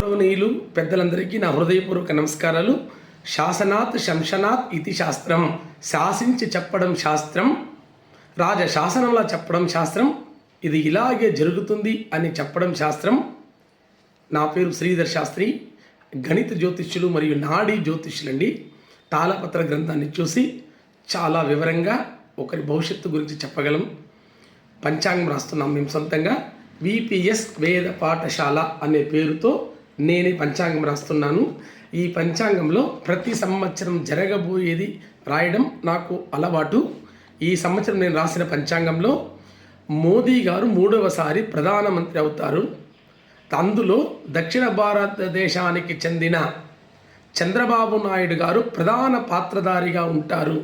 గౌరవనీయులు పెద్దలందరికీ నా హృదయపూర్వక నమస్కారాలు. శాసనాత్ శంశనాత్ ఇది శాస్త్రం, శాసించి చెప్పడం శాస్త్రం, రాజశాసనంలా చెప్పడం శాస్త్రం, ఇది ఇలాగే జరుగుతుంది అని చెప్పడం శాస్త్రం. నా పేరు శ్రీధర్ శాస్త్రి, గణిత జ్యోతిష్యులు మరియు నాడీ జ్యోతిష్యులండి. తాళపత్ర గ్రంథాన్ని చూసి చాలా వివరంగా ఒకరి భవిష్యత్తు గురించి చెప్పగలం. పంచాంగం రాస్తున్నాం మేము సొంతంగా. విపిఎస్ వేద పాఠశాల అనే పేరుతో నేనే పంచాంగం రాస్తున్నాను. ఈ పంచాంగంలో ప్రతి సంవత్సరం జరగబోయేది రాయడం నాకు అలవాటు. ఈ సంవత్సరం నేను రాసిన పంచాంగంలో మోదీ గారు 3వసారి ప్రధానమంత్రి అవుతారు. అందులో దక్షిణ భారతదేశానికి చెందిన చంద్రబాబు నాయుడు గారు ప్రధాన పాత్రధారిగా ఉంటారు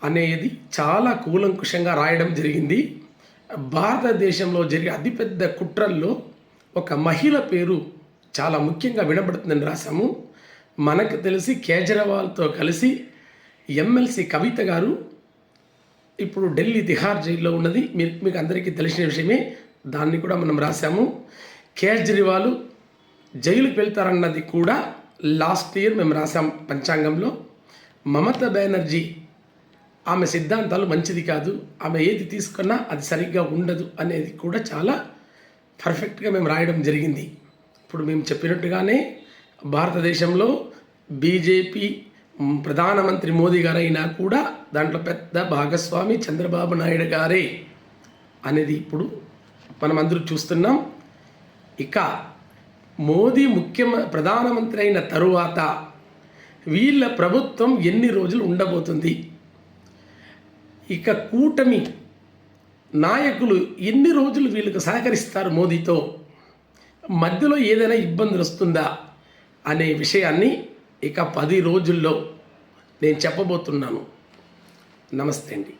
అనేది చాలా కూలంకుషంగా రాయడం జరిగింది. భారతదేశంలో జరిగే అతిపెద్ద కుట్రల్లో ఒక మహిళ పేరు చాలా ముఖ్యంగా వినబడుతుందని రాశాము. మనకు తెలిసి కేజ్రీవాల్తో కలిసి ఎమ్మెల్సీ కవిత గారు ఇప్పుడు ఢిల్లీ తిహార్ జైల్లో ఉన్నది మీకు అందరికీ తెలిసిన విషయమే. దాన్ని కూడా మనం రాశాము. కేజ్రీవాల్ జైలుకి వెళ్తారన్నది కూడా లాస్ట్ ఇయర్ మేము రాసాం పంచాంగంలో. మమతా బెనర్జీ ఆమె సిద్ధాంతాలు మంచిది కాదు, ఆమె ఏది తీసుకున్నా అది సరిగ్గా ఉండదు అనేది కూడా చాలా పర్ఫెక్ట్గా మేము రాయడం జరిగింది. ఇప్పుడు మేము చెప్పినట్టుగానే భారతదేశంలో బీజేపీ ప్రధానమంత్రి మోదీ గారు అయినా కూడా దాంట్లో పెద్ద భాగస్వామి చంద్రబాబు నాయుడు గారే అనేది ఇప్పుడు మనం అందరూ చూస్తున్నాం. ఇక మోదీ ప్రధానమంత్రి అయిన తరువాత వీళ్ళ ప్రభుత్వం ఎన్ని రోజులు ఉండబోతుంది, ఇక కూటమి నాయకులు ఎన్ని రోజులు వీళ్ళకు సహకరిస్తారు మోదీతో, మధ్యలో ఏదైనా ఇబ్బందులు వస్తుందా అనే విషయాన్ని ఇక 10 రోజుల్లో నేను చెప్పబోతున్నాను. నమస్తే అండి.